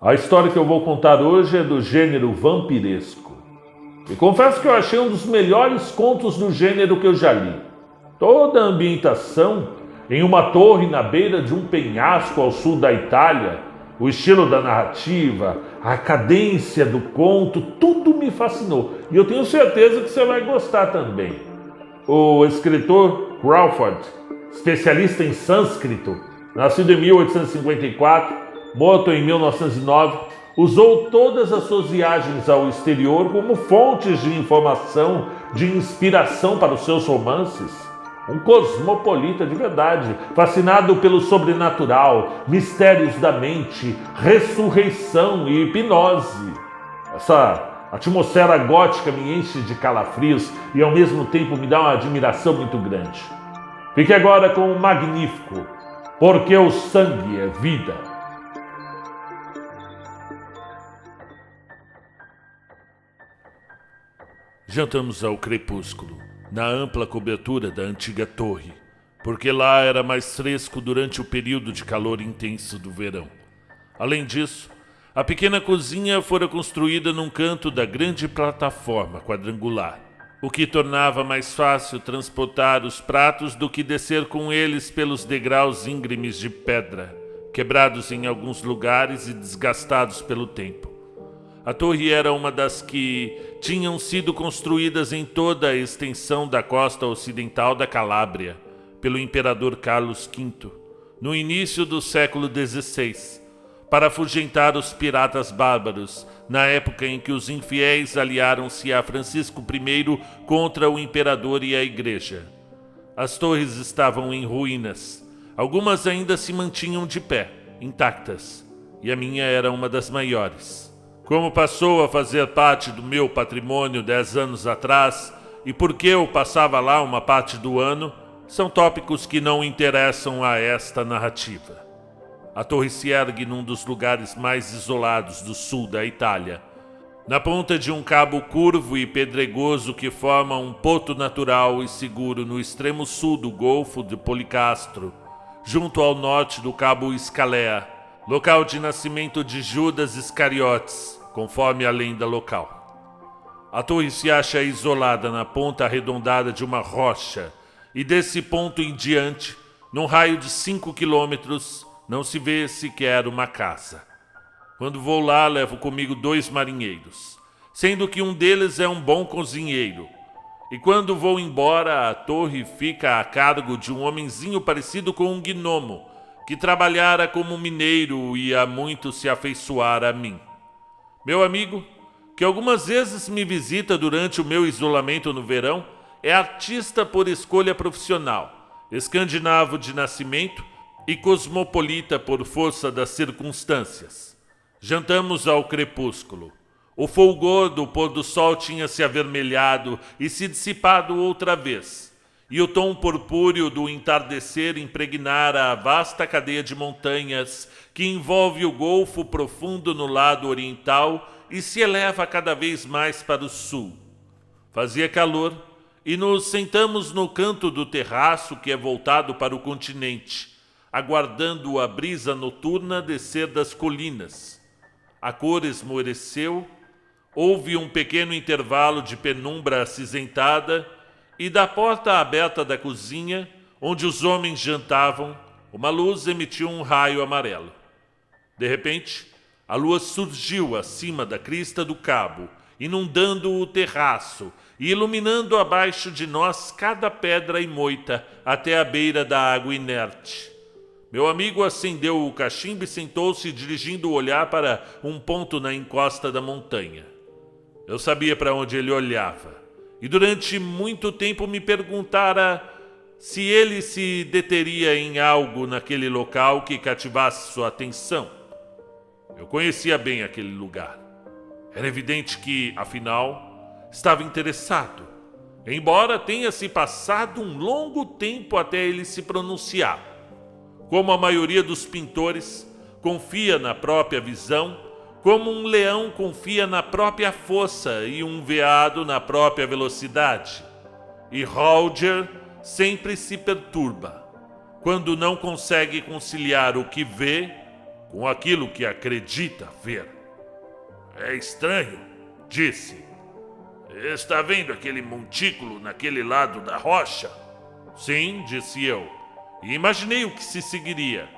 A história que eu vou contar hoje é do gênero vampiresco. E confesso que eu achei um dos melhores contos do gênero que eu já li. Toda a ambientação em uma torre na beira de um penhasco ao sul da Itália, o estilo da narrativa, a cadência do conto, tudo me fascinou. E eu tenho certeza que você vai gostar também. O escritor Crawford, especialista em sânscrito, nascido em 1854, morto em 1909, usou todas as suas viagens ao exterior como fontes de informação, de inspiração para os seus romances. Um cosmopolita de verdade, fascinado pelo sobrenatural, mistérios da mente, ressurreição e hipnose. Essa atmosfera gótica me enche de calafrios e ao mesmo tempo me dá uma admiração muito grande. Fique agora com o magnífico Porque o Sangue é Vida. Jantamos ao crepúsculo, na ampla cobertura da antiga torre, porque lá era mais fresco durante o período de calor intenso do verão. Além disso, a pequena cozinha fora construída num canto da grande plataforma quadrangular, o que tornava mais fácil transportar os pratos do que descer com eles pelos degraus íngremes de pedra, quebrados em alguns lugares e desgastados pelo tempo. A torre era uma das que tinham sido construídas em toda a extensão da costa ocidental da Calábria, pelo imperador Carlos V, no início do século XVI, para afugentar os piratas bárbaros, na época em que os infiéis aliaram-se a Francisco I contra o imperador e a igreja. As torres estavam em ruínas, algumas ainda se mantinham de pé, intactas, e a minha era uma das maiores. Como passou a fazer parte do meu patrimônio 10 anos atrás e por que eu passava lá uma parte do ano, são tópicos que não interessam a esta narrativa. A torre se ergue num dos lugares mais isolados do sul da Itália, na ponta de um cabo curvo e pedregoso que forma um porto natural e seguro no extremo sul do Golfo de Policastro, junto ao norte do cabo Scalea, local de nascimento de Judas Iscariotes, conforme a lenda local. A torre se acha isolada na ponta arredondada de uma rocha, e desse ponto em diante, num raio de 5 quilômetros, não se vê sequer uma casa. Quando vou lá, levo comigo 2 marinheiros, sendo que um deles é um bom cozinheiro. E quando vou embora, a torre fica a cargo de um homenzinho parecido com um gnomo, que trabalhara como mineiro e há muito se afeiçoara a mim. Meu amigo, que algumas vezes me visita durante o meu isolamento no verão, é artista por escolha profissional, escandinavo de nascimento e cosmopolita por força das circunstâncias. Jantamos ao crepúsculo. O fulgor do pôr do sol tinha se avermelhado e se dissipado outra vez, e o tom purpúreo do entardecer impregnara a vasta cadeia de montanhas que envolve o Golfo profundo no lado oriental e se eleva cada vez mais para o sul. Fazia calor e nos sentamos no canto do terraço que é voltado para o continente, aguardando a brisa noturna descer das colinas. A cor esmoreceu, houve um pequeno intervalo de penumbra acinzentada e da porta aberta da cozinha, onde os homens jantavam, uma luz emitiu um raio amarelo. De repente, a lua surgiu acima da crista do cabo, inundando o terraço e iluminando abaixo de nós cada pedra e moita até a beira da água inerte. Meu amigo acendeu o cachimbo e sentou-se dirigindo o olhar para um ponto na encosta da montanha. Eu sabia para onde ele olhava e durante muito tempo me perguntara se ele se deteria em algo naquele local que cativasse sua atenção. Eu conhecia bem aquele lugar. Era evidente que, afinal, estava interessado, embora tenha se passado um longo tempo até ele se pronunciar. Como a maioria dos pintores, confia na própria visão, como um leão confia na própria força e um veado na própria velocidade. E Roger sempre se perturba quando não consegue conciliar o que vê com aquilo que acredita ver. É estranho, disse. Está vendo aquele montículo naquele lado da rocha? Sim, disse eu, e imaginei o que se seguiria.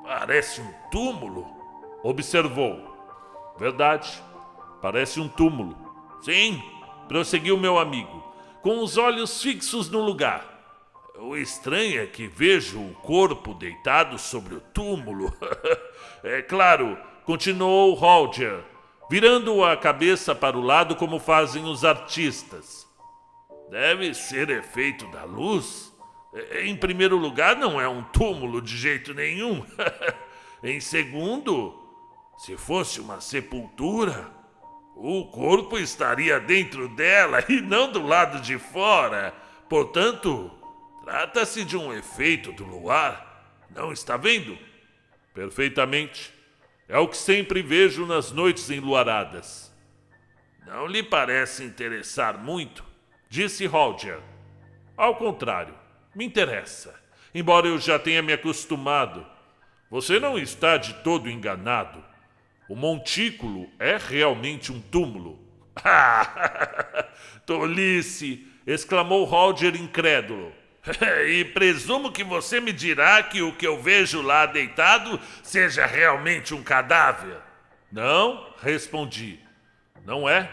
Parece um túmulo, observou. Verdade, parece um túmulo. Sim, prosseguiu meu amigo, com os olhos fixos no lugar. O estranho é que vejo o corpo deitado sobre o túmulo. É claro, continuou Roger, virando a cabeça para o lado como fazem os artistas. Deve ser efeito da luz. Em primeiro lugar, não é um túmulo de jeito nenhum. Em segundo, se fosse uma sepultura, o corpo estaria dentro dela e não do lado de fora. Portanto, trata-se de um efeito do luar. Não está vendo? Perfeitamente. É o que sempre vejo nas noites enluaradas. Não lhe parece interessar muito? Disse Roger. Ao contrário, me interessa, embora eu já tenha me acostumado. Você não está de todo enganado. O montículo é realmente um túmulo. Tolice! Exclamou Roger incrédulo. E presumo que você me dirá que o que eu vejo lá deitado seja realmente um cadáver. Não, respondi. Não é?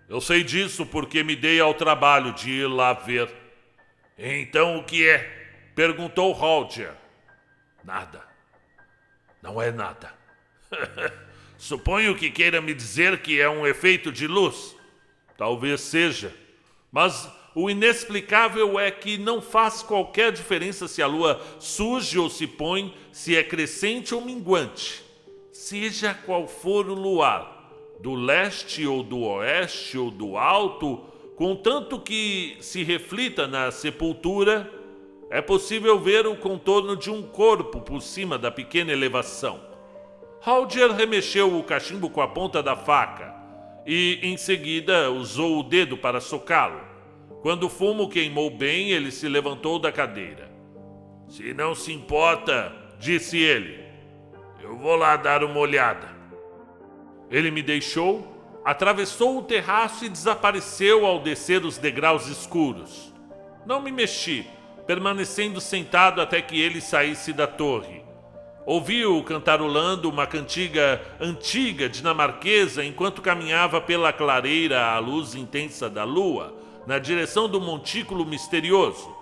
Eu sei disso porque me dei ao trabalho de ir lá ver. Então o que é? Perguntou Roger. Nada. Não é nada. Suponho que queira me dizer que é um efeito de luz. Talvez seja, mas o inexplicável é que não faz qualquer diferença se a lua surge ou se põe, se é crescente ou minguante. Seja qual for o luar, do leste ou do oeste ou do alto, contanto que se reflita na sepultura, é possível ver o contorno de um corpo por cima da pequena elevação. Roger remexeu o cachimbo com a ponta da faca e, em seguida, usou o dedo para socá-lo. Quando o fumo queimou bem, ele se levantou da cadeira. Se não se importa, disse ele, eu vou lá dar uma olhada. Ele me deixou, atravessou o terraço e desapareceu ao descer os degraus escuros. Não me mexi, permanecendo sentado até que ele saísse da torre. Ouvi-o cantarolando uma cantiga antiga dinamarquesa enquanto caminhava pela clareira à luz intensa da lua, na direção do montículo misterioso.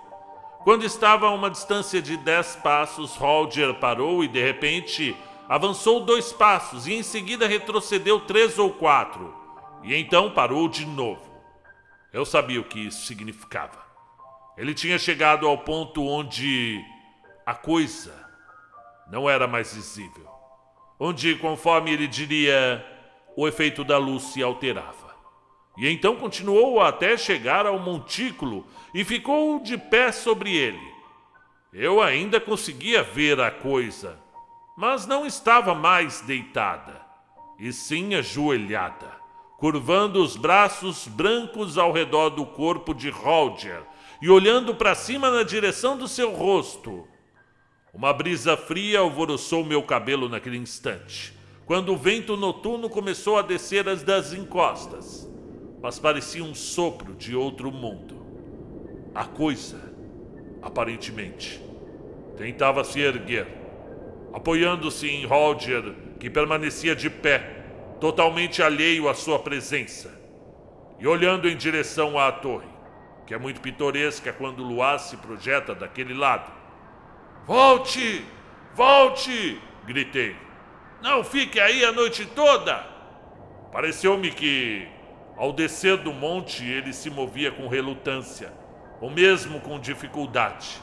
Quando estava a uma distância de 10 passos, Roger parou e, de repente, avançou 2 passos e em seguida retrocedeu 3 ou 4. E então parou de novo. Eu sabia o que isso significava. Ele tinha chegado ao ponto onde a coisa não era mais visível. Onde, conforme ele diria, o efeito da luz se alterava. E então continuou até chegar ao montículo e ficou de pé sobre ele. Eu ainda conseguia ver a coisa, mas não estava mais deitada, e sim ajoelhada, curvando os braços brancos ao redor do corpo de Roger e olhando para cima na direção do seu rosto. Uma brisa fria alvoroçou meu cabelo naquele instante, quando o vento noturno começou a descer as das encostas, mas parecia um sopro de outro mundo. A coisa, aparentemente, tentava se erguer, apoiando-se em Roger, que permanecia de pé, totalmente alheio à sua presença, e olhando em direção à torre, que é muito pitoresca quando o luar se projeta daquele lado. Volte! Volte! Gritei. Não fique aí a noite toda! Pareceu-me que, ao descer do monte, ele se movia com relutância, ou mesmo com dificuldade.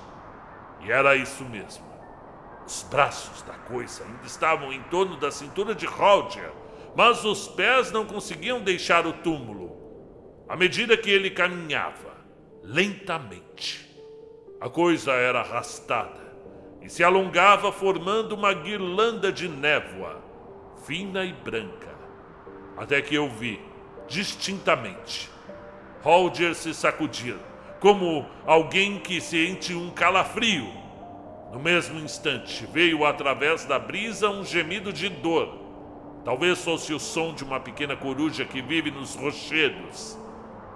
E era isso mesmo. Os braços da coisa ainda estavam em torno da cintura de Roger, mas os pés não conseguiam deixar o túmulo. À medida que ele caminhava, lentamente, a coisa era arrastada e se alongava formando uma guirlanda de névoa, fina e branca, até que eu vi, distintamente, Roger se sacudir, como alguém que sente um calafrio. No mesmo instante, veio através da brisa um gemido de dor. Talvez fosse o som de uma pequena coruja que vive nos rochedos.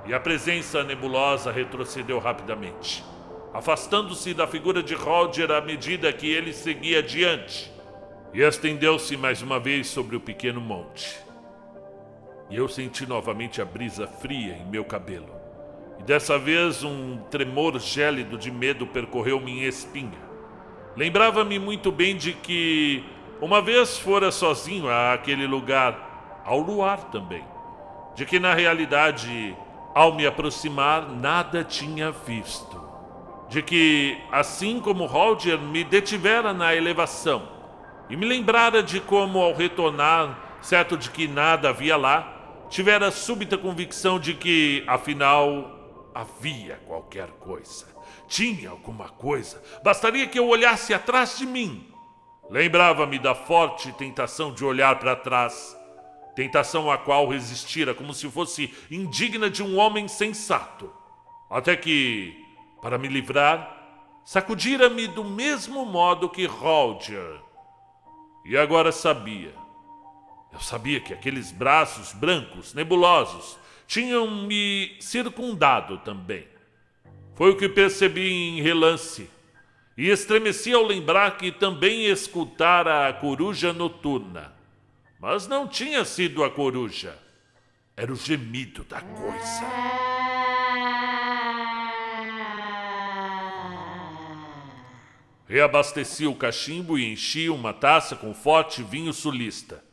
E a presença nebulosa retrocedeu rapidamente, afastando-se da figura de Roger à medida que ele seguia adiante, e estendeu-se mais uma vez sobre o pequeno monte. E eu senti novamente a brisa fria em meu cabelo, e dessa vez um tremor gélido de medo percorreu minha espinha. Lembrava-me muito bem de que uma vez fora sozinho àquele lugar, ao luar também, de que na realidade, ao me aproximar, nada tinha visto. De que, assim como Roger me detivera na elevação e me lembrara de como, ao retornar, certo de que nada havia lá, tivera súbita convicção de que, afinal, havia qualquer coisa. Tinha alguma coisa. Bastaria que eu olhasse atrás de mim. Lembrava-me da forte tentação de olhar para trás, tentação à qual resistira como se fosse indigna de um homem sensato. Até que, para me livrar, sacudira-me do mesmo modo que Roger. E agora sabia. Eu sabia que aqueles braços brancos, nebulosos, tinham me circundado também. Foi o que percebi em relance, e estremeci ao lembrar que também escutara a coruja noturna. Mas não tinha sido a coruja. Era o gemido da coisa. Reabasteci o cachimbo e enchi uma taça com forte vinho sulista.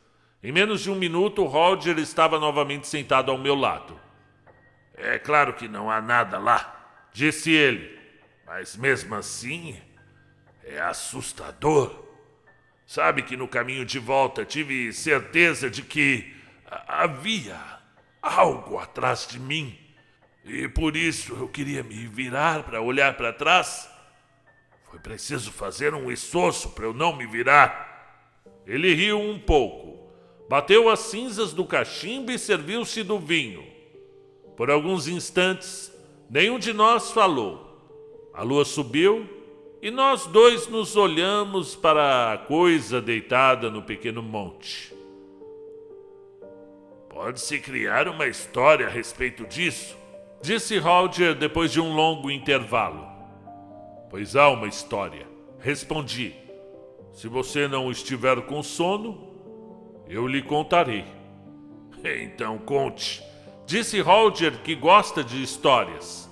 Em menos de um minuto, Roger estava novamente sentado ao meu lado. É claro que não há nada lá, disse ele. Mas mesmo assim, é assustador. Sabe que no caminho de volta tive certeza de que havia algo atrás de mim. E por isso eu queria me virar para olhar para trás. Foi preciso fazer um esforço para eu não me virar. Ele riu um pouco, bateu as cinzas do cachimbo e serviu-se do vinho. Por alguns instantes, nenhum de nós falou. A lua subiu e nós dois nos olhamos para a coisa deitada no pequeno monte. Pode-se criar uma história a respeito disso, disse Roger depois de um longo intervalo. Pois há uma história, respondi. Se você não estiver com sono, eu lhe contarei. Então conte, disse Roger, que gosta de histórias.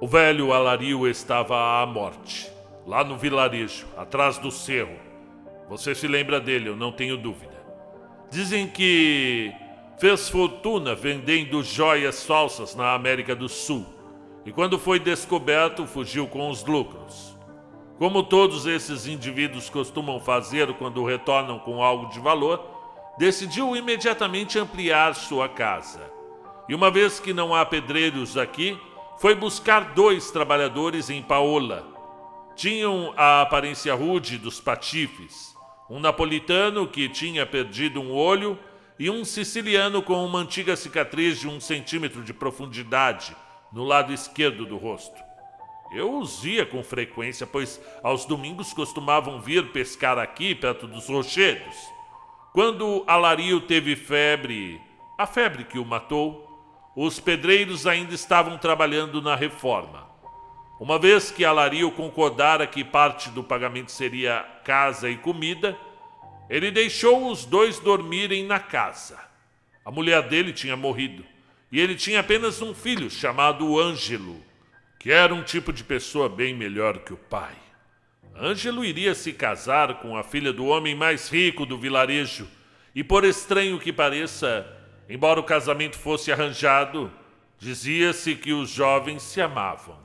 O velho alariu estava à morte, lá no vilarejo, atrás do cerro. Você se lembra dele, eu não tenho dúvida. Dizem que fez fortuna vendendo joias falsas na América do Sul e quando foi descoberto, fugiu com os lucros. Como todos esses indivíduos costumam fazer quando retornam com algo de valor, decidiu imediatamente ampliar sua casa. E uma vez que não há pedreiros aqui, foi buscar 2 trabalhadores em Paola. Tinham a aparência rude dos patifes, um napolitano que tinha perdido um olho e um siciliano com uma antiga cicatriz de 1 centímetro de profundidade no lado esquerdo do rosto. Eu os via com frequência, pois aos domingos costumavam vir pescar aqui perto dos rochedos. Quando Alariu teve febre, a febre que o matou, os pedreiros ainda estavam trabalhando na reforma. Uma vez que Alariu concordara que parte do pagamento seria casa e comida, ele deixou os 2 dormirem na casa. A mulher dele tinha morrido, e ele tinha apenas um filho chamado Ângelo, que era um tipo de pessoa bem melhor que o pai. Ângelo iria se casar com a filha do homem mais rico do vilarejo, e por estranho que pareça, embora o casamento fosse arranjado, dizia-se que os jovens se amavam.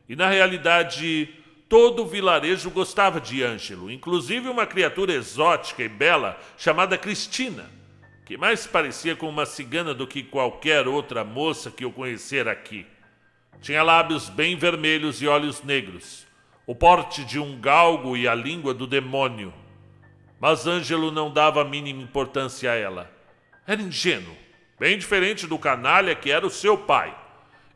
E na realidade, todo o vilarejo gostava de Ângelo, inclusive uma criatura exótica e bela chamada Cristina, que mais parecia com uma cigana do que qualquer outra moça que eu conhecera aqui. Tinha lábios bem vermelhos e olhos negros, o porte de um galgo e a língua do demônio. Mas Ângelo não dava a mínima importância a ela. Era ingênuo, bem diferente do canalha que era o seu pai.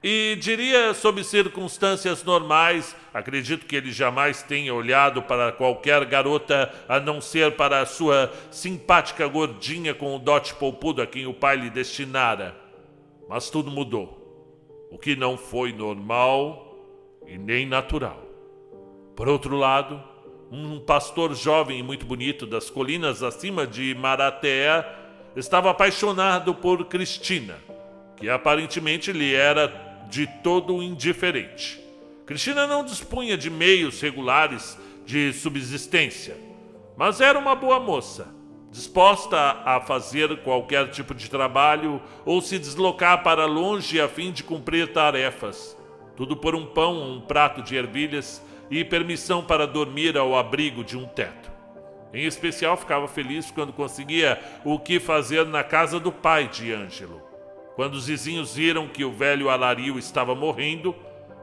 E diria, sob circunstâncias normais, acredito que ele jamais tenha olhado para qualquer garota a não ser para a sua simpática gordinha com o dote polpudo a quem o pai lhe destinara. Mas tudo mudou, o que não foi normal e nem natural. Por outro lado, um pastor jovem e muito bonito das colinas acima de Maratea estava apaixonado por Cristina, que aparentemente lhe era de todo indiferente. Cristina não dispunha de meios regulares de subsistência, mas era uma boa moça, disposta a fazer qualquer tipo de trabalho ou se deslocar para longe a fim de cumprir tarefas. Tudo por um pão, um prato de ervilhas e permissão para dormir ao abrigo de um teto. Em especial, ficava feliz quando conseguia o que fazer na casa do pai de Ângelo. Quando os vizinhos viram que o velho Alario estava morrendo,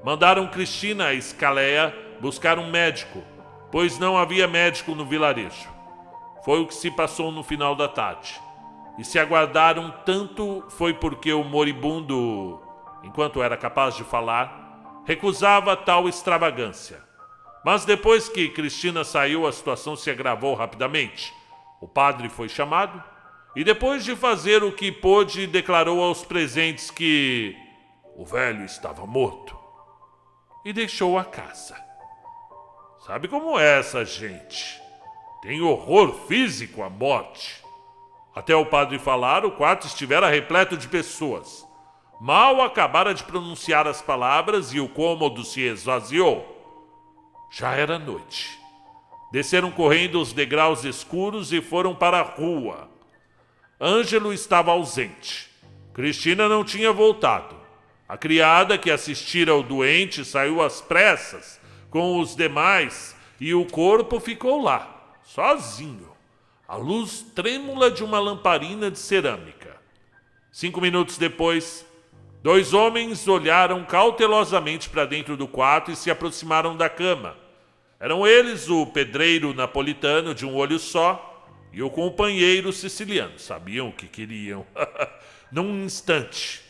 mandaram Cristina a Escaleia buscar um médico, pois não havia médico no vilarejo. Foi o que se passou no final da tarde. E se aguardaram tanto foi porque o moribundo, enquanto era capaz de falar, recusava tal extravagância. Mas depois que Cristina saiu, a situação se agravou rapidamente. O padre foi chamado e, depois de fazer o que pôde, declarou aos presentes que o velho estava morto e deixou a casa. Sabe como é essa gente? Tem horror físico à morte. Até o padre falar, o quarto estivera repleto de pessoas. Mal acabara de pronunciar as palavras e o cômodo se esvaziou. Já era noite. Desceram correndo os degraus escuros e foram para a rua. Ângelo estava ausente. Cristina não tinha voltado. A criada que assistira ao doente saiu às pressas com os demais e o corpo ficou lá, sozinho, à luz trêmula de uma lamparina de cerâmica. 5 minutos depois, 2 homens olharam cautelosamente para dentro do quarto e se aproximaram da cama. Eram eles o pedreiro napolitano de um olho só e o companheiro siciliano. Sabiam o que queriam. Num instante,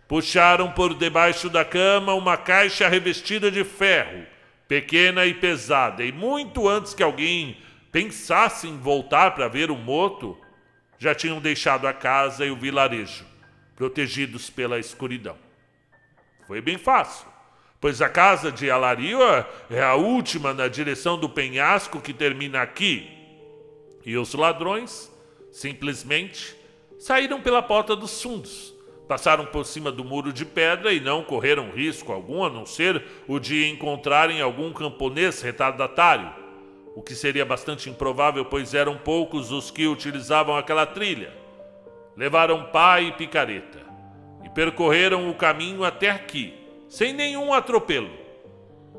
puxaram por debaixo da cama uma caixa revestida de ferro, pequena e pesada, e muito antes que alguém pensasse em voltar para ver o morto, já tinham deixado a casa e o vilarejo, protegidos pela escuridão. Foi bem fácil, pois a casa de Alario é a última na direção do penhasco que termina aqui. E os ladrões, simplesmente, saíram pela porta dos fundos, passaram por cima do muro de pedra e não correram risco algum, a não ser o de encontrarem algum camponês retardatário, o que seria bastante improvável, pois eram poucos os que utilizavam aquela trilha. Levaram pá e picareta e percorreram o caminho até aqui, sem nenhum atropelo.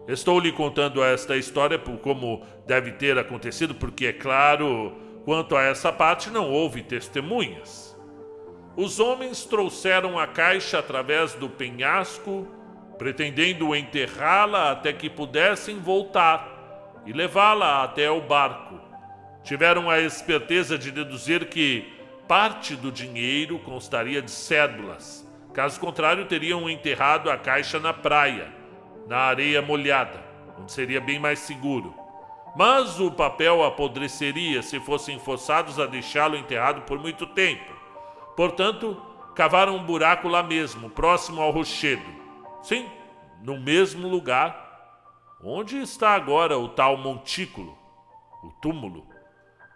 Estou lhe contando esta história por como deve ter acontecido, porque, é claro, quanto a essa parte não houve testemunhas. Os homens trouxeram a caixa através do penhasco, pretendendo enterrá-la até que pudessem voltar e levá-la até o barco. Tiveram a esperteza de deduzir que parte do dinheiro constaria de cédulas. Caso contrário, teriam enterrado a caixa na praia, na areia molhada, onde seria bem mais seguro. Mas o papel apodreceria se fossem forçados a deixá-lo enterrado por muito tempo. Portanto, cavaram um buraco lá mesmo, próximo ao rochedo. Sim, no mesmo lugar onde está agora o tal montículo, o túmulo.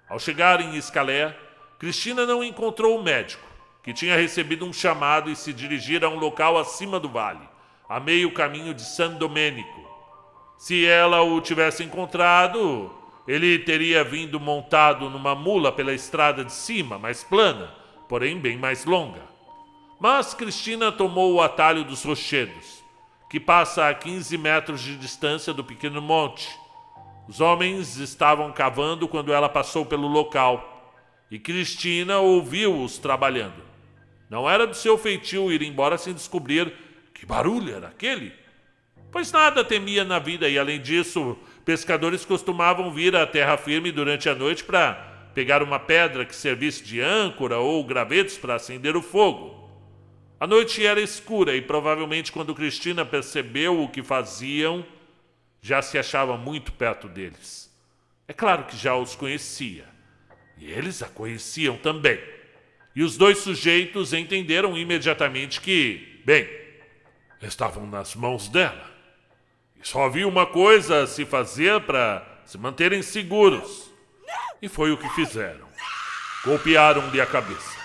Ao chegar em Escalé, Cristina não encontrou o médico, que tinha recebido um chamado e se dirigir a um local acima do vale, a meio caminho de San Domenico. Se ela o tivesse encontrado, ele teria vindo montado numa mula pela estrada de cima, mais plana, porém bem mais longa. Mas Cristina tomou o atalho dos rochedos, que passa a 15 metros de distância do pequeno monte. Os homens estavam cavando quando ela passou pelo local, e Cristina ouviu-os trabalhando. Não era do seu feitio ir embora sem descobrir que barulho era aquele, pois nada temia na vida e, além disso, pescadores costumavam vir à terra firme durante a noite para pegar uma pedra que servisse de âncora ou gravetos para acender o fogo. A noite era escura e provavelmente quando Cristina percebeu o que faziam, já se achava muito perto deles. É claro que já os conhecia. E eles a conheciam também. E os dois sujeitos entenderam imediatamente que, bem, estavam nas mãos dela. E só havia uma coisa a se fazer para se manterem seguros. E foi o que fizeram. Golpearam-lhe a cabeça.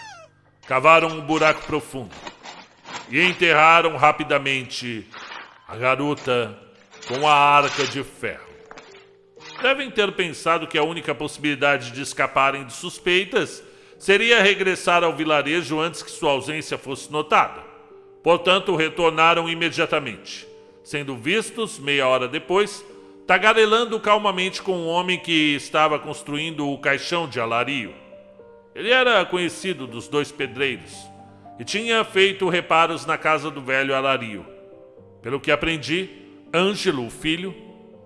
Cavaram um buraco profundo. E enterraram rapidamente a garota com a arca de ferro. Devem ter pensado que a única possibilidade de escaparem de suspeitas seria regressar ao vilarejo antes que sua ausência fosse notada. Portanto, retornaram imediatamente, sendo vistos, meia hora depois, tagarelando calmamente com um homem que estava construindo o caixão de Alario. Ele era conhecido dos dois pedreiros e tinha feito reparos na casa do velho Alario. Pelo que aprendi, Ângelo, o filho,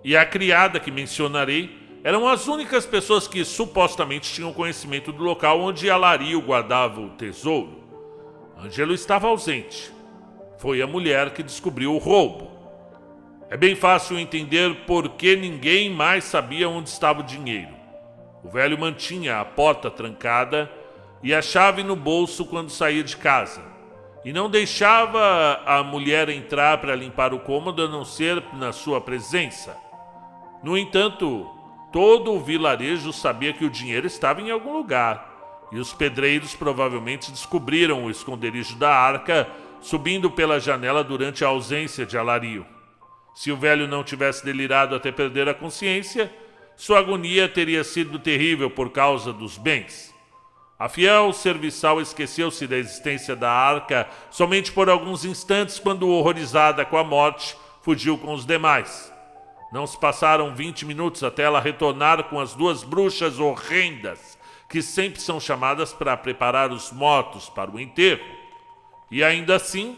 e a criada que mencionarei eram as únicas pessoas que supostamente tinham conhecimento do local onde Alario guardava o tesouro. Ângelo estava ausente. Foi a mulher que descobriu o roubo. É bem fácil entender por que ninguém mais sabia onde estava o dinheiro. O velho mantinha a porta trancada e a chave no bolso quando saía de casa, e não deixava a mulher entrar para limpar o cômodo a não ser na sua presença. No entanto, todo o vilarejo sabia que o dinheiro estava em algum lugar, e os pedreiros provavelmente descobriram o esconderijo da arca subindo pela janela durante a ausência de Alario. Se o velho não tivesse delirado até perder a consciência, sua agonia teria sido terrível por causa dos bens. A fiel serviçal esqueceu-se da existência da arca somente por alguns instantes quando, horrorizada com a morte, fugiu com os demais. Não se passaram 20 minutos até ela retornar com as duas bruxas horrendas, que sempre são chamadas para preparar os mortos para o enterro. E ainda assim,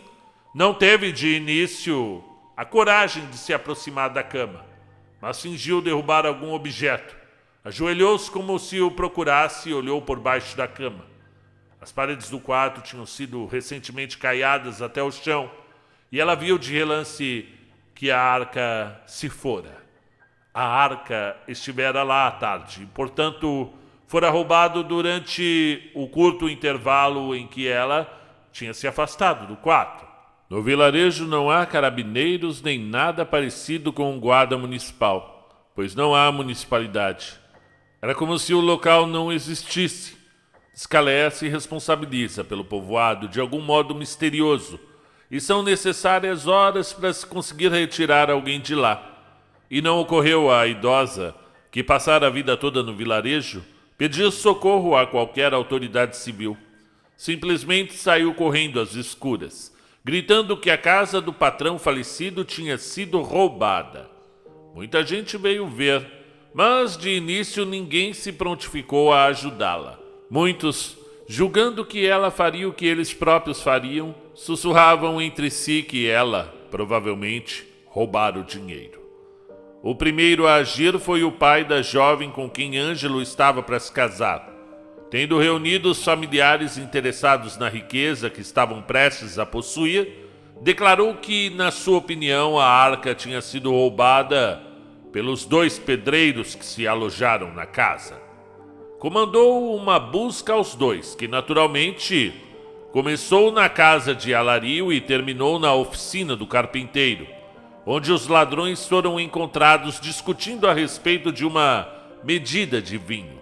não teve de início a coragem de se aproximar da cama, mas fingiu derrubar algum objeto. Ajoelhou-se como se o procurasse e olhou por baixo da cama. As paredes do quarto tinham sido recentemente caiadas até o chão, e ela viu de relance que a arca se fora. A arca estivera lá à tarde, e, portanto, fora roubado durante o curto intervalo em que ela tinha se afastado do quarto. No vilarejo não há carabineiros nem nada parecido com um guarda municipal, pois não há municipalidade. Era como se o local não existisse. Scalea se responsabiliza pelo povoado de algum modo misterioso, e são necessárias horas para se conseguir retirar alguém de lá. E não ocorreu à idosa, que passara a vida toda no vilarejo, pedir socorro a qualquer autoridade civil. Simplesmente saiu correndo às escuras, gritando que a casa do patrão falecido tinha sido roubada. Muita gente veio ver, mas de início ninguém se prontificou a ajudá-la. Muitos, julgando que ela faria o que eles próprios fariam, sussurravam entre si que ela, provavelmente, roubara o dinheiro. O primeiro a agir foi o pai da jovem com quem Ângelo estava para se casar. Tendo reunido os familiares interessados na riqueza que estavam prestes a possuir, declarou que, na sua opinião, a arca tinha sido roubada pelos dois pedreiros que se alojaram na casa. Comandou uma busca aos dois, que naturalmente começou na casa de Alario e terminou na oficina do carpinteiro, onde os ladrões foram encontrados discutindo a respeito de uma medida de vinho,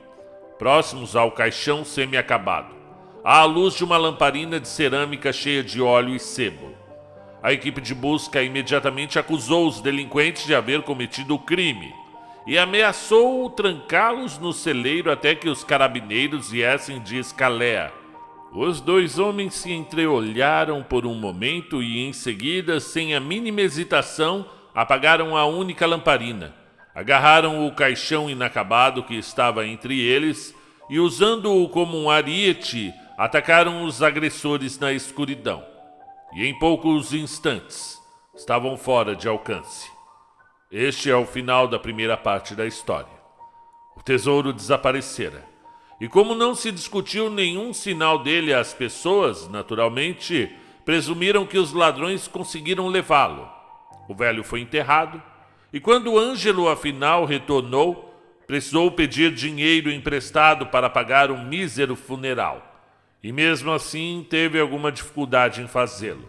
próximos ao caixão semi-acabado, à luz de uma lamparina de cerâmica cheia de óleo e sebo. A equipe de busca imediatamente acusou os delinquentes de haver cometido o crime e ameaçou trancá-los no celeiro até que os carabineiros viessem de Scalea. Os dois homens se entreolharam por um momento e, em seguida, sem a mínima hesitação, apagaram a única lamparina, agarraram o caixão inacabado que estava entre eles e, usando-o como um ariete, atacaram os agressores na escuridão. E em poucos instantes estavam fora de alcance. Este é o final da primeira parte da história. O tesouro desaparecera. E como não se discutiu nenhum sinal dele às pessoas, naturalmente, presumiram que os ladrões conseguiram levá-lo. O velho foi enterrado, e quando Ângelo afinal retornou, precisou pedir dinheiro emprestado para pagar um mísero funeral, e mesmo assim teve alguma dificuldade em fazê-lo.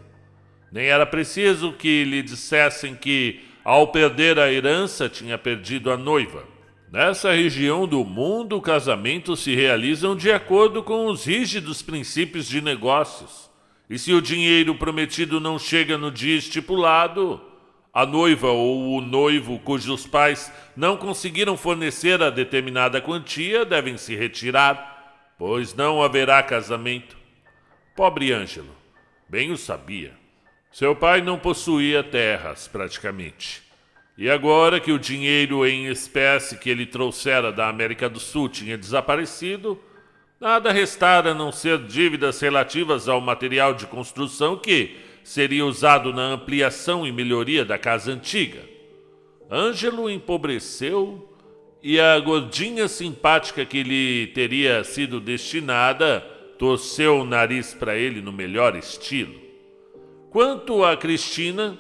Nem era preciso que lhe dissessem que, ao perder a herança, tinha perdido a noiva. Nessa região do mundo, casamentos se realizam de acordo com os rígidos princípios de negócios. E se o dinheiro prometido não chega no dia estipulado, a noiva ou o noivo cujos pais não conseguiram fornecer a determinada quantia devem se retirar, pois não haverá casamento. Pobre Ângelo, bem o sabia. Seu pai não possuía terras, praticamente. E agora que o dinheiro em espécie que ele trouxera da América do Sul tinha desaparecido, nada restara a não ser dívidas relativas ao material de construção que seria usado na ampliação e melhoria da casa antiga. Ângelo empobreceu e a gordinha simpática que lhe teria sido destinada torceu o nariz para ele no melhor estilo. Quanto a Cristina,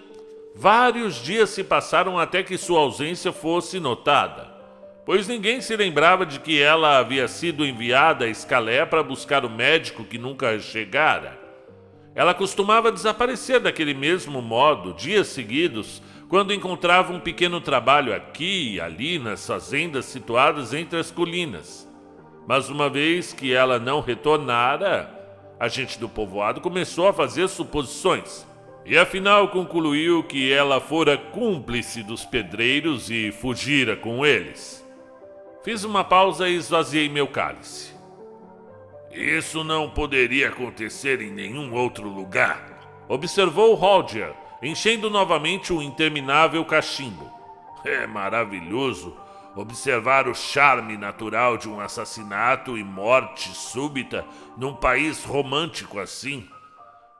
vários dias se passaram até que sua ausência fosse notada, pois ninguém se lembrava de que ela havia sido enviada a Escalé para buscar o médico que nunca chegara. Ela costumava desaparecer daquele mesmo modo, dias seguidos, quando encontrava um pequeno trabalho aqui e ali nas fazendas situadas entre as colinas. Mas uma vez que ela não retornara, a gente do povoado começou a fazer suposições. E afinal concluiu que ela fora cúmplice dos pedreiros e fugira com eles. Fiz uma pausa e esvaziei meu cálice. Isso não poderia acontecer em nenhum outro lugar, observou Roger, enchendo novamente o interminável cachimbo. É maravilhoso observar o charme natural de um assassinato e morte súbita num país romântico assim.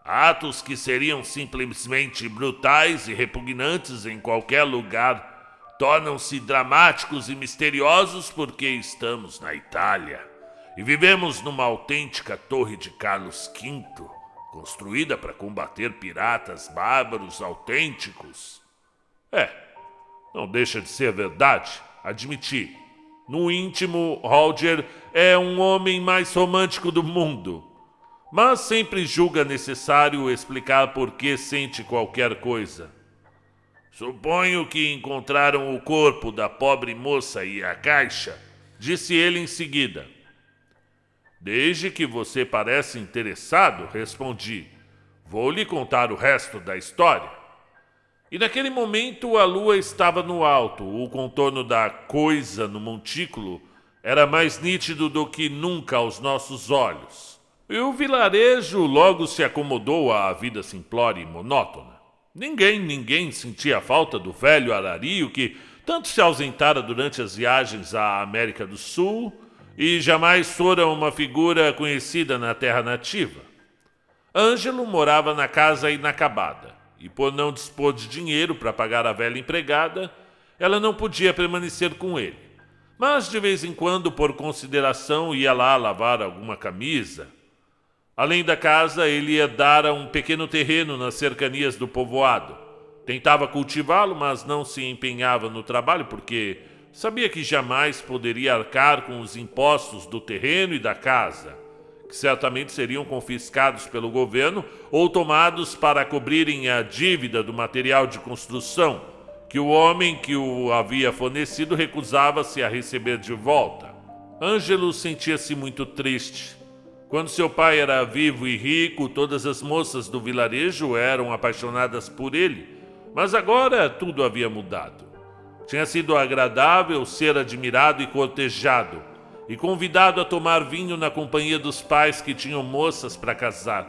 Atos que seriam simplesmente brutais e repugnantes em qualquer lugar tornam-se dramáticos e misteriosos porque estamos na Itália e vivemos numa autêntica torre de Carlos V, construída para combater piratas bárbaros autênticos. Não deixa de ser verdade, admiti. No íntimo, Roger é um homem mais romântico do mundo, mas sempre julga necessário explicar por que sente qualquer coisa. Suponho que encontraram o corpo da pobre moça e a caixa, disse ele em seguida. Desde que você parece interessado, respondi. Vou lhe contar o resto da história. E naquele momento a lua estava no alto, o contorno da coisa no montículo era mais nítido do que nunca aos nossos olhos. E o vilarejo logo se acomodou à vida simplória e monótona. Ninguém sentia a falta do velho arario que tanto se ausentara durante as viagens à América do Sul e jamais fora uma figura conhecida na terra nativa. Ângelo morava na casa inacabada, e por não dispor de dinheiro para pagar a velha empregada, ela não podia permanecer com ele. Mas de vez em quando, por consideração, ia lá lavar alguma camisa. Além da casa, ele herdara um pequeno terreno nas cercanias do povoado. Tentava cultivá-lo, mas não se empenhava no trabalho porque sabia que jamais poderia arcar com os impostos do terreno e da casa, que certamente seriam confiscados pelo governo ou tomados para cobrirem a dívida do material de construção, que o homem que o havia fornecido recusava-se a receber de volta. Ângelo sentia-se muito triste. Quando seu pai era vivo e rico, todas as moças do vilarejo eram apaixonadas por ele, mas agora tudo havia mudado. Tinha sido agradável ser admirado e cortejado, e convidado a tomar vinho na companhia dos pais que tinham moças para casar.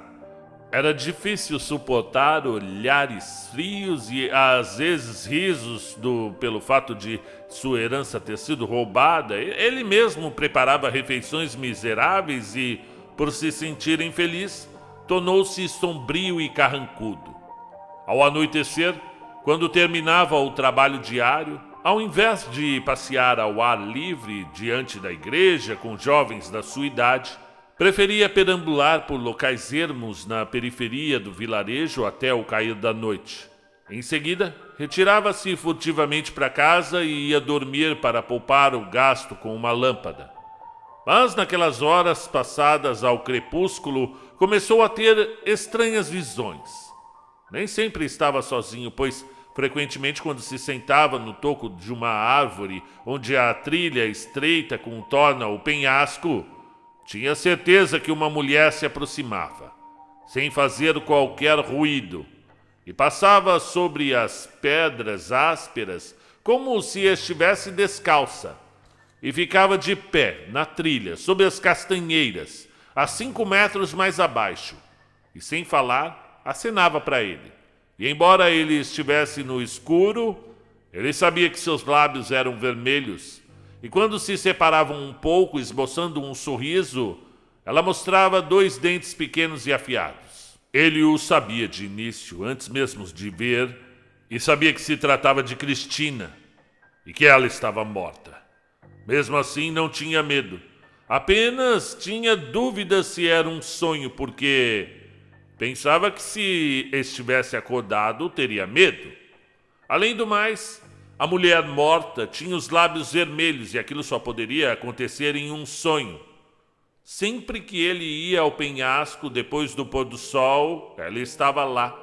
Era difícil suportar olhares frios e às vezes risos pelo fato de sua herança ter sido roubada. Ele mesmo preparava refeições miseráveis e, por se sentir infeliz, tornou-se sombrio e carrancudo. Ao anoitecer, quando terminava o trabalho diário, ao invés de passear ao ar livre diante da igreja com jovens da sua idade, Preferia perambular por locais ermos na periferia do vilarejo até o cair da noite. Em seguida, retirava-se furtivamente para casa e ia dormir para poupar o gasto com uma lâmpada. Mas naquelas horas passadas ao crepúsculo, começou a ter estranhas visões. Nem sempre estava sozinho, pois frequentemente quando se sentava no toco de uma árvore, onde a trilha estreita contorna o penhasco, tinha certeza que uma mulher se aproximava, sem fazer qualquer ruído, e passava sobre as pedras ásperas como se estivesse descalça, e ficava de pé na trilha, sob as castanheiras, a 5 metros mais abaixo, e sem falar, acenava para ele. E embora ele estivesse no escuro, ele sabia que seus lábios eram vermelhos, e quando se separavam um pouco, esboçando um sorriso, ela mostrava 2 dentes pequenos e afiados. Ele o sabia de início, antes mesmo de ver, e sabia que se tratava de Cristina, e que ela estava morta. Mesmo assim, não tinha medo. Apenas tinha dúvidas se era um sonho, porque pensava que se estivesse acordado, teria medo. Além do mais, a mulher morta tinha os lábios vermelhos e aquilo só poderia acontecer em um sonho. Sempre que ele ia ao penhasco depois do pôr do sol, ela estava lá,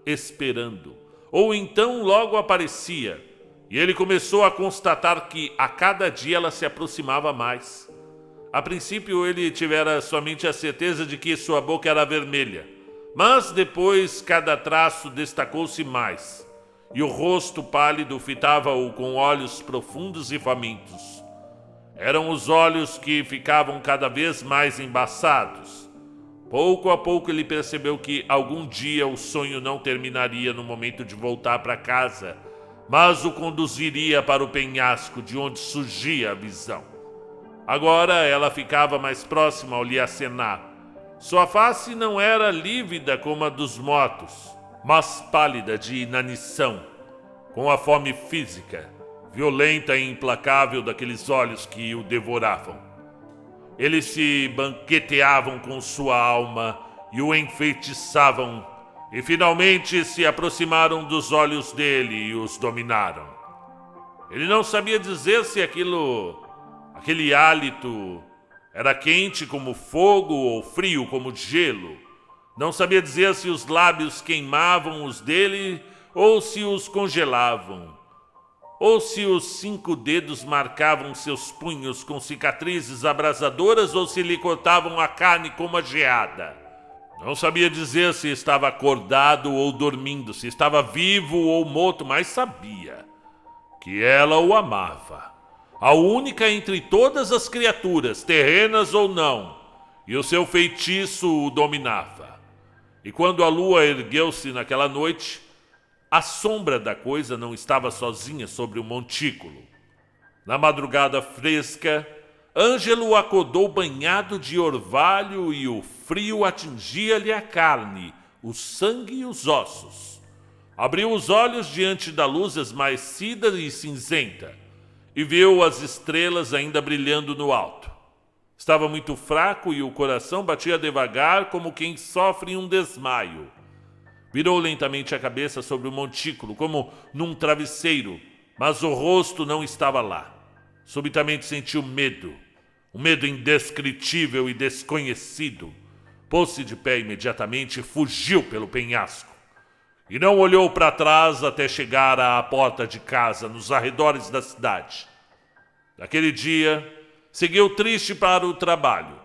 esperando. Ou então logo aparecia, e ele começou a constatar que a cada dia ela se aproximava mais. A princípio ele tivera somente a certeza de que sua boca era vermelha, mas depois cada traço destacou-se mais, e o rosto pálido fitava-o com olhos profundos e famintos. Eram os olhos que ficavam cada vez mais embaçados. Pouco a pouco ele percebeu que algum dia o sonho não terminaria no momento de voltar para casa, mas o conduziria para o penhasco de onde surgia a visão. Agora ela ficava mais próxima ao lhe acenar. Sua face não era lívida como a dos mortos, mas pálida de inanição, com a fome física, violenta e implacável daqueles olhos que o devoravam. Eles se banqueteavam com sua alma e o enfeitiçavam, e finalmente se aproximaram dos olhos dele e os dominaram. Ele não sabia dizer se aquele hálito era quente como fogo ou frio como gelo. Não sabia dizer se os lábios queimavam os dele ou se os congelavam, ou se os 5 dedos marcavam seus punhos com cicatrizes abrasadoras ou se lhe cortavam a carne como a geada. Não sabia dizer se estava acordado ou dormindo, se estava vivo ou morto, mas sabia que ela o amava, a única entre todas as criaturas, terrenas ou não, e o seu feitiço o dominava. E quando a lua ergueu-se naquela noite, a sombra da coisa não estava sozinha sobre o montículo. Na madrugada fresca, Ângelo acordou banhado de orvalho e o frio atingia-lhe a carne, o sangue e os ossos. Abriu os olhos diante da luz esmaecida e cinzenta e viu as estrelas ainda brilhando no alto. Estava muito fraco e o coração batia devagar como quem sofre um desmaio. Virou lentamente a cabeça sobre o montículo, como num travesseiro, mas o rosto não estava lá. Subitamente sentiu medo, um medo indescritível e desconhecido. Pôs-se de pé imediatamente e fugiu pelo penhasco. E não olhou para trás até chegar à porta de casa, nos arredores da cidade. Naquele dia, seguiu triste para o trabalho,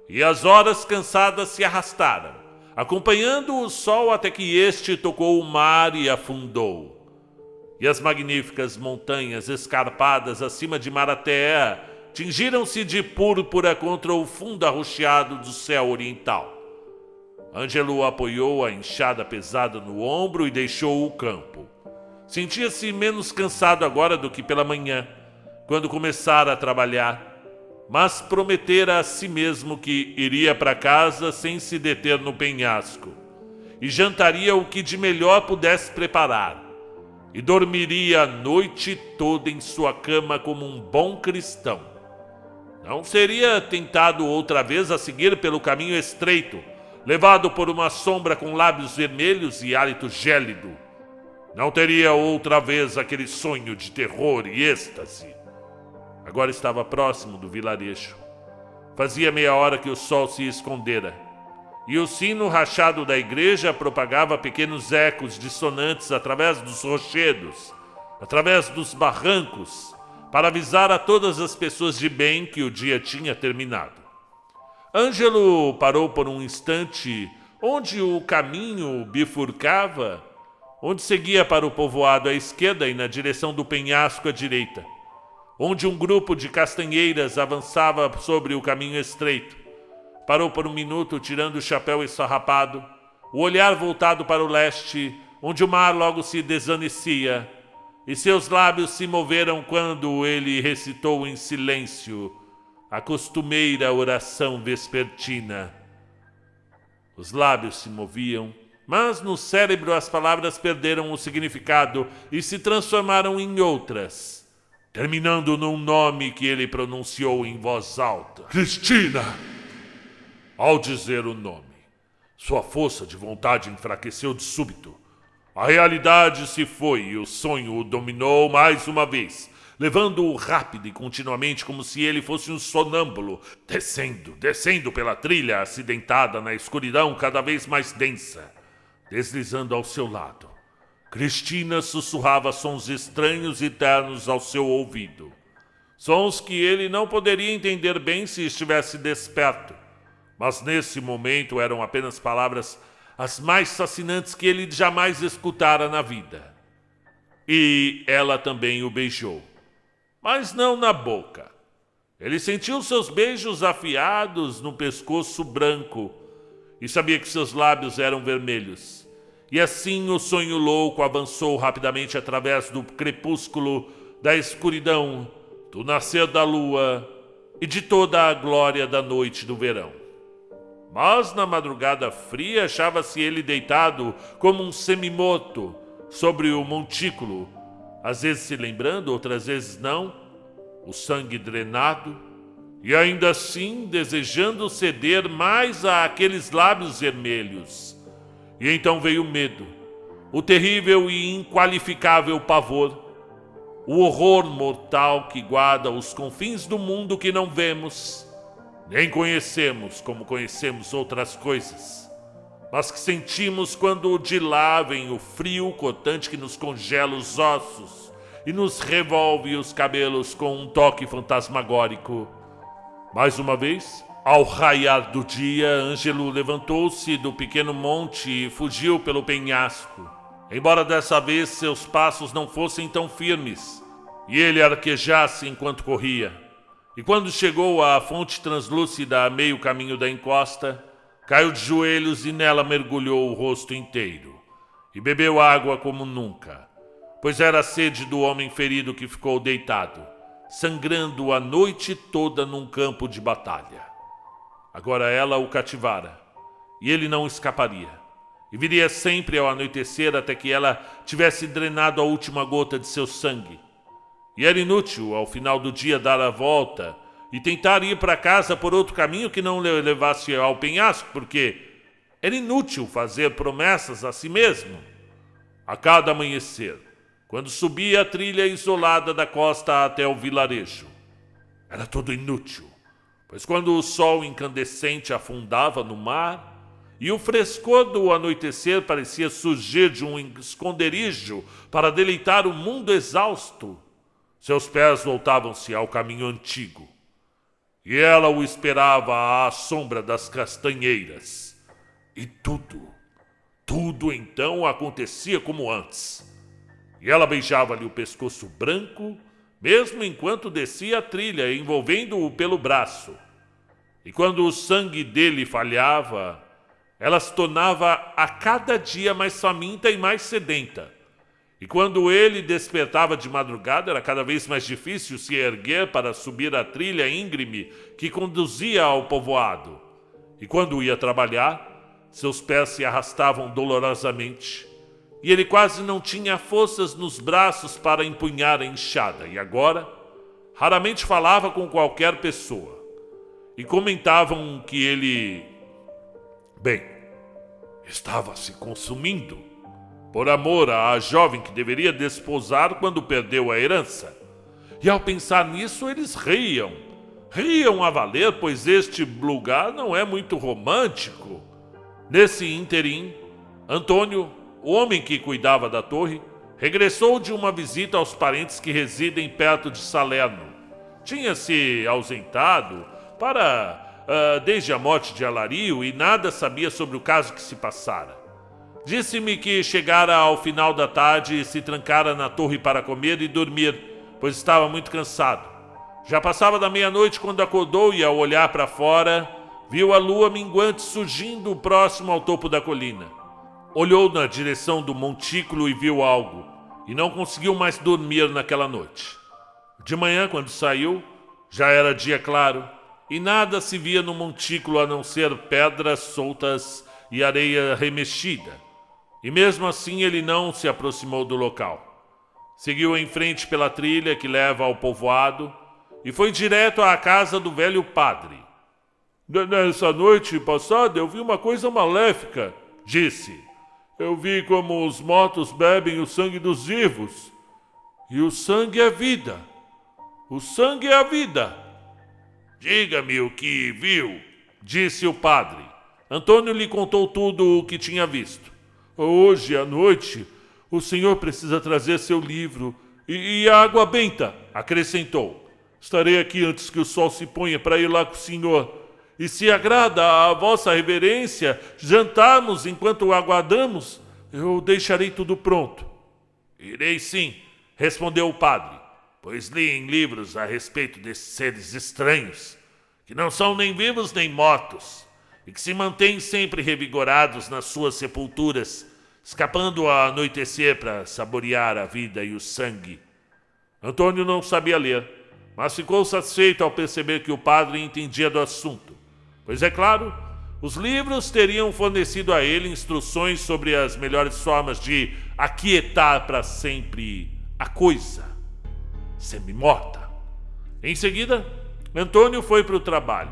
e as horas cansadas se arrastaram, acompanhando o sol até que este tocou o mar e afundou. E as magníficas montanhas escarpadas acima de Maratea tingiram-se de púrpura contra o fundo arroxeado do céu oriental. Ângelo apoiou a enxada pesada no ombro e deixou o campo. Sentia-se menos cansado agora do que pela manhã, quando começara a trabalhar, mas prometera a si mesmo que iria para casa sem se deter no penhasco, e jantaria o que de melhor pudesse preparar, e dormiria a noite toda em sua cama como um bom cristão. não seria tentado outra vez a seguir pelo caminho estreito, levado por uma sombra com lábios vermelhos e hálito gélido. Não teria outra vez aquele sonho de terror e êxtase. Agora estava próximo do vilarejo. Fazia meia hora que o sol se escondera, e o sino rachado da igreja propagava pequenos ecos dissonantes através dos rochedos, através dos barrancos, para avisar a todas as pessoas de bem que o dia tinha terminado. Ângelo parou por um instante onde o caminho bifurcava, onde seguia para o povoado à esquerda e na direção do penhasco à direita, onde um grupo de castanheiras avançava sobre o caminho estreito. Parou por um minuto, tirando o chapéu esfarrapado, o olhar voltado para o leste, onde o mar logo se desvanecia, e seus lábios se moveram quando ele recitou em silêncio a costumeira oração vespertina. Os lábios se moviam, mas no cérebro as palavras perderam o significado e se transformaram em outras, terminando num nome que ele pronunciou em voz alta. Cristina! Ao dizer o nome, sua força de vontade enfraqueceu de súbito. A realidade se foi e o sonho o dominou mais uma vez, levando-o rápido e continuamente como se ele fosse um sonâmbulo, descendo pela trilha acidentada na escuridão cada vez mais densa, deslizando ao seu lado. Cristina sussurrava sons estranhos e ternos ao seu ouvido. Sons que ele não poderia entender bem se estivesse desperto, mas nesse momento eram apenas palavras as mais fascinantes que ele jamais escutara na vida. E ela também o beijou, mas não na boca. Ele sentiu seus beijos afiados no pescoço branco e sabia que seus lábios eram vermelhos. E assim o sonho louco avançou rapidamente através do crepúsculo, da escuridão, do nascer da lua e de toda a glória da noite do verão. Mas na madrugada fria achava-se ele deitado como um semimorto sobre o montículo, às vezes se lembrando, outras vezes não, o sangue drenado, e ainda assim desejando ceder mais àqueles lábios vermelhos. E então veio o medo, o terrível e inqualificável pavor, o horror mortal que guarda os confins do mundo que não vemos, nem conhecemos como conhecemos outras coisas, mas que sentimos quando de lá vem o frio cortante que nos congela os ossos e nos revolve os cabelos com um toque fantasmagórico. Mais uma vez, ao raiar do dia, Ângelo levantou-se do pequeno monte e fugiu pelo penhasco, embora dessa vez seus passos não fossem tão firmes e ele arquejasse enquanto corria. E quando chegou à fonte translúcida a meio caminho da encosta, caiu de joelhos e nela mergulhou o rosto inteiro, e bebeu água como nunca, pois era a sede do homem ferido que ficou deitado, sangrando a noite toda num campo de batalha. Agora ela o cativara, e ele não escaparia, e viria sempre ao anoitecer até que ela tivesse drenado a última gota de seu sangue. E era inútil, ao final do dia, dar a volta e tentar ir para casa por outro caminho que não lhe levasse ao penhasco, porque era inútil fazer promessas a si mesmo. A cada amanhecer, quando subia a trilha isolada da costa até o vilarejo, era tudo inútil, pois quando o sol incandescente afundava no mar e o frescor do anoitecer parecia surgir de um esconderijo para deleitar o mundo exausto, seus pés voltavam-se ao caminho antigo, e ela o esperava à sombra das castanheiras. E tudo então acontecia como antes. E ela beijava-lhe o pescoço branco, mesmo enquanto descia a trilha, envolvendo-o pelo braço. E quando o sangue dele falhava, ela se tornava a cada dia mais faminta e mais sedenta. E quando ele despertava de madrugada, era cada vez mais difícil se erguer para subir a trilha íngreme que conduzia ao povoado. E quando ia trabalhar, seus pés se arrastavam dolorosamente, e ele quase não tinha forças nos braços para empunhar a enxada, e agora raramente falava com qualquer pessoa. e comentavam que ele, bem, estava se consumindo por amor à jovem que deveria desposar quando perdeu a herança. E ao pensar nisso, eles riam a valer, pois este lugar não é muito romântico. Nesse ínterim, Antônio, o homem que cuidava da torre, regressou de uma visita aos parentes que residem perto de Salerno. Tinha se ausentado desde a morte de Alario e nada sabia sobre o caso que se passara. Disse-me que chegara ao final da tarde e se trancara na torre para comer e dormir, pois estava muito cansado. Já passava da meia-noite quando acordou e, ao olhar para fora, viu a lua minguante surgindo próximo ao topo da colina. Olhou na direção do montículo e viu algo, e não conseguiu mais dormir naquela noite. De manhã, quando saiu, já era dia claro, e nada se via no montículo a não ser pedras soltas e areia remexida. E mesmo assim ele não se aproximou do local. Seguiu em frente pela trilha que leva ao povoado e foi direto à casa do velho padre. Nessa noite passada eu vi uma coisa maléfica, disse. Eu vi como os mortos bebem o sangue dos vivos. E o sangue é vida. O sangue é a vida. Diga-me o que viu, disse o padre. Antônio lhe contou tudo o que tinha visto. Hoje à noite, o senhor precisa trazer seu livro e a água benta, acrescentou. Estarei aqui antes que o sol se ponha para ir lá com o senhor. E se agrada a vossa reverência jantarmos enquanto aguardamos, eu deixarei tudo pronto. Irei sim, respondeu o padre, pois li em livros a respeito desses seres estranhos, que não são nem vivos nem mortos, e que se mantêm sempre revigorados nas suas sepulturas, escapando ao anoitecer para saborear a vida e o sangue. Antônio não sabia ler, mas ficou satisfeito ao perceber que o padre entendia do assunto, pois é claro, os livros teriam fornecido a ele instruções sobre as melhores formas de aquietar para sempre a coisa semi-morta. Em seguida, Antônio foi para o trabalho,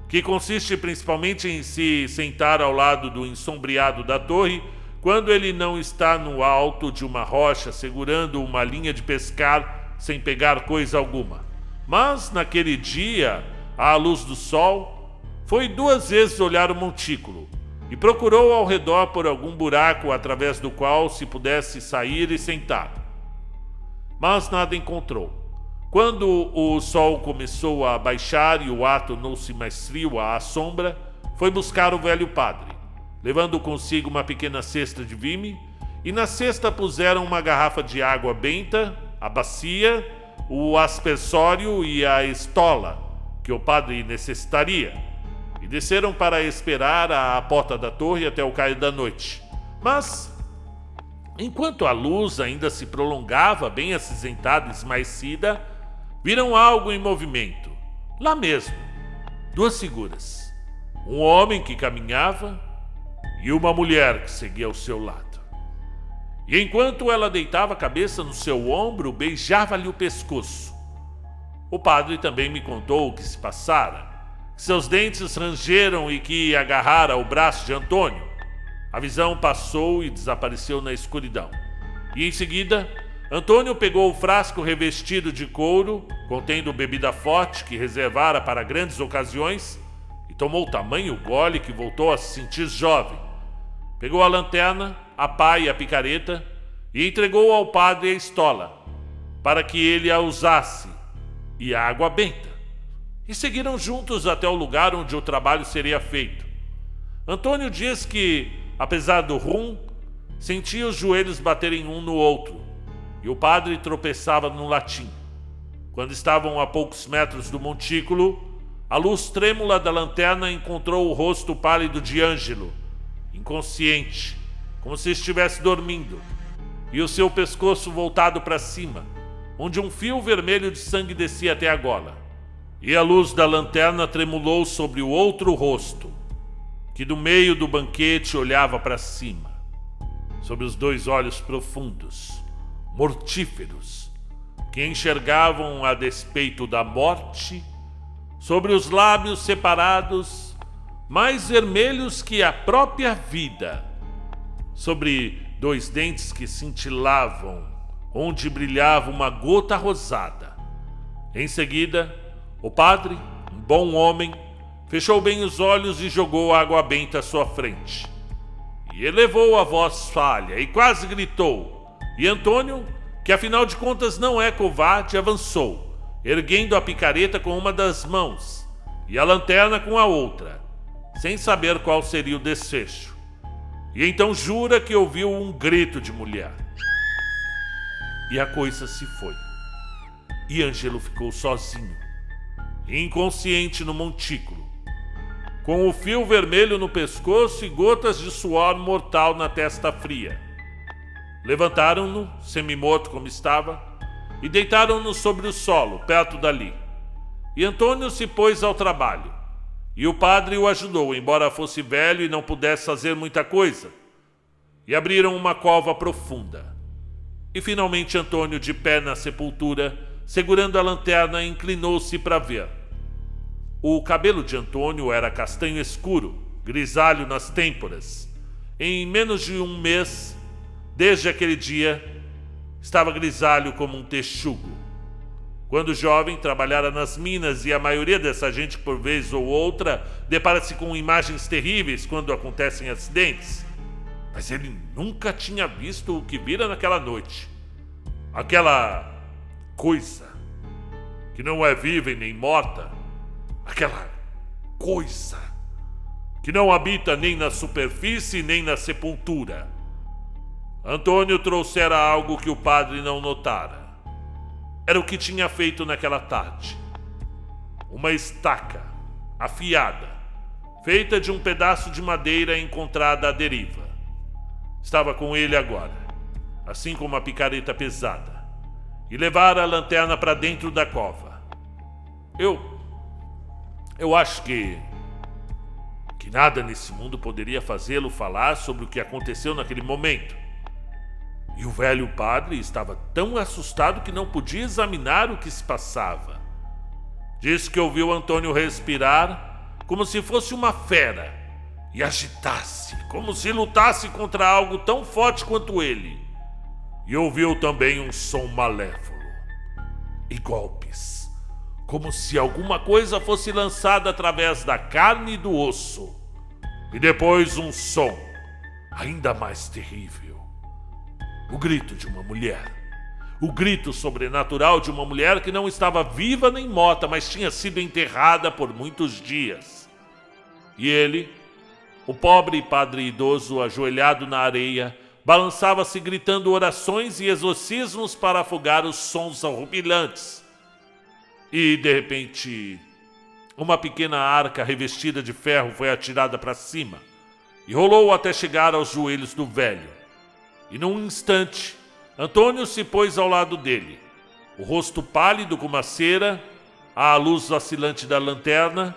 que consiste principalmente em se sentar ao lado do ensombreado da torre quando ele não está no alto de uma rocha segurando uma linha de pescar sem pegar coisa alguma. Mas, naquele dia, à luz do sol, foi 2 vezes olhar o montículo e procurou ao redor por algum buraco através do qual se pudesse sair e sentar. Mas nada encontrou. Quando o sol começou a baixar e o ar tornou-se mais frio à sombra, foi buscar o velho padre, levando consigo uma pequena cesta de vime, e na cesta puseram uma garrafa de água benta, a bacia, o aspersório e a estola, que o padre necessitaria, e desceram para esperar à porta da torre até o cair da noite. Mas, enquanto a luz ainda se prolongava bem acinzentada e esmaecida, viram algo em movimento, lá mesmo, 2 figuras, um homem que caminhava e uma mulher que seguia ao seu lado. E enquanto ela deitava a cabeça no seu ombro, beijava-lhe o pescoço. O padre também me contou o que se passara, que seus dentes rangeram e que agarrara o braço de Antônio. A visão passou e desapareceu na escuridão. E em seguida, Antônio pegou o frasco revestido de couro, contendo bebida forte que reservara para grandes ocasiões, e tomou tamanho gole que voltou a se sentir jovem. Pegou a lanterna, a pá e a picareta e entregou ao padre a estola, para que ele a usasse, e a água benta. E seguiram juntos até o lugar onde o trabalho seria feito. Antônio diz que, apesar do rum, sentia os joelhos baterem um no outro, e o padre tropeçava no latim. Quando estavam a poucos metros do montículo, a luz trêmula da lanterna encontrou o rosto pálido de Ângelo, inconsciente, como se estivesse dormindo, e o seu pescoço voltado para cima, onde um fio vermelho de sangue descia até a gola. E a luz da lanterna tremulou sobre o outro rosto, que do meio do banquete olhava para cima, sobre os 2 olhos profundos, mortíferos, que enxergavam a despeito da morte sobre os lábios separados, mais vermelhos que a própria vida, sobre 2 dentes que cintilavam, onde brilhava uma gota rosada. Em seguida, o padre, um bom homem, fechou bem os olhos e jogou água benta à sua frente. E elevou a voz falha e quase gritou. E Antônio, que afinal de contas não é covarde, avançou, erguendo a picareta com uma das mãos e a lanterna com a outra, sem saber qual seria o desfecho. E então jura que ouviu um grito de mulher. E a coisa se foi. E Ângelo ficou sozinho, inconsciente no montículo, com o fio vermelho no pescoço e gotas de suor mortal na testa fria. Levantaram-no, semi-morto como estava, e deitaram-no sobre o solo, perto dali. E Antônio se pôs ao trabalho, e o padre o ajudou, embora fosse velho e não pudesse fazer muita coisa. E abriram uma cova profunda. E finalmente Antônio, de pé na sepultura, segurando a lanterna, inclinou-se para ver. O cabelo de Antônio era castanho escuro, grisalho nas têmporas. Em menos de um mês, desde aquele dia, estava grisalho como um texugo. Quando jovem, trabalhara nas minas e a maioria dessa gente, por vez ou outra, depara-se com imagens terríveis quando acontecem acidentes. Mas ele nunca tinha visto o que vira naquela noite. Aquela coisa que não é viva e nem morta. Aquela coisa que não habita nem na superfície nem na sepultura. Antônio trouxera algo que o padre não notara. Era o que tinha feito naquela tarde. Uma estaca afiada, feita de um pedaço de madeira encontrada à deriva. Estava com ele agora, assim como a picareta pesada, e levara a lanterna para dentro da cova. Eu acho que nada nesse mundo poderia fazê-lo falar sobre o que aconteceu naquele momento. E o velho padre estava tão assustado que não podia examinar o que se passava. Disse que ouviu Antônio respirar como se fosse uma fera e agitasse, como se lutasse contra algo tão forte quanto ele. E ouviu também um som malévolo e golpes, como se alguma coisa fosse lançada através da carne e do osso. E depois um som ainda mais terrível. O grito de uma mulher. O grito sobrenatural de uma mulher que não estava viva nem morta, mas tinha sido enterrada por muitos dias. E ele, o pobre padre idoso ajoelhado na areia, balançava-se gritando orações e exorcismos para afogar os sons horripilantes. E, de repente, uma pequena arca revestida de ferro foi atirada para cima e rolou até chegar aos joelhos do velho. E num instante, Antônio se pôs ao lado dele, o rosto pálido como a cera, à luz vacilante da lanterna,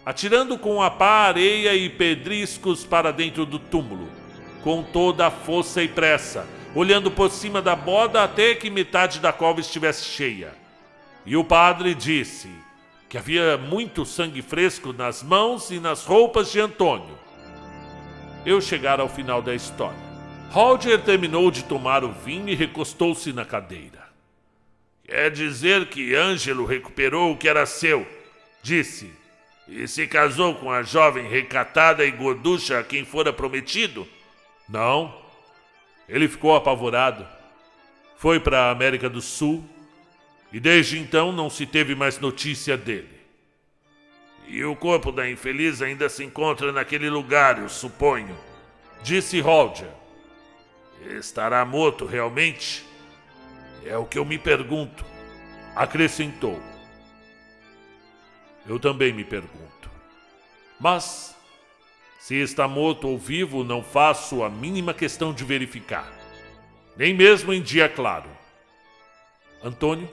atirando com a pá areia e pedriscos para dentro do túmulo, com toda a força e pressa, olhando por cima da borda até que metade da cova estivesse cheia. E o padre disse que havia muito sangue fresco nas mãos e nas roupas de Antônio. Eu chegara ao final da história. Roger terminou de tomar o vinho e recostou-se na cadeira. Quer dizer que Ângelo recuperou o que era seu, disse, e se casou com a jovem recatada e gorducha a quem fora prometido? Não. Ele ficou apavorado. Foi para a América do Sul e desde então não se teve mais notícia dele. E o corpo da infeliz ainda se encontra naquele lugar, eu suponho, disse Roger. Estará morto realmente? É o que eu me pergunto, acrescentou. Eu também me pergunto. Mas, se está morto ou vivo, não faço a mínima questão de verificar. Nem mesmo em dia claro. Antônio,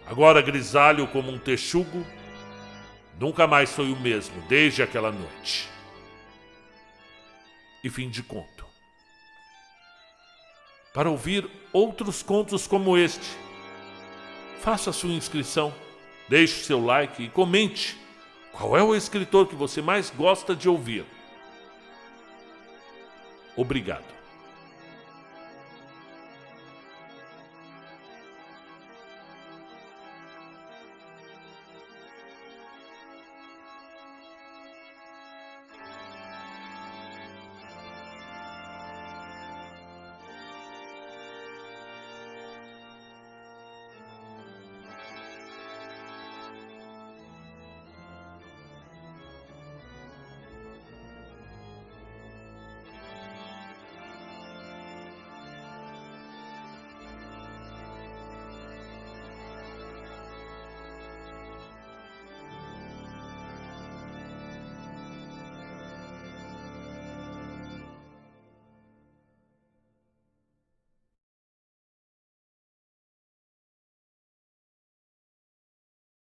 agora grisalho como um texugo, nunca mais foi o mesmo desde aquela noite. E fim de conto. Para ouvir outros contos como este, faça sua inscrição Deixe seu like e comente qual é o escritor que você mais gosta de ouvir. Obrigado.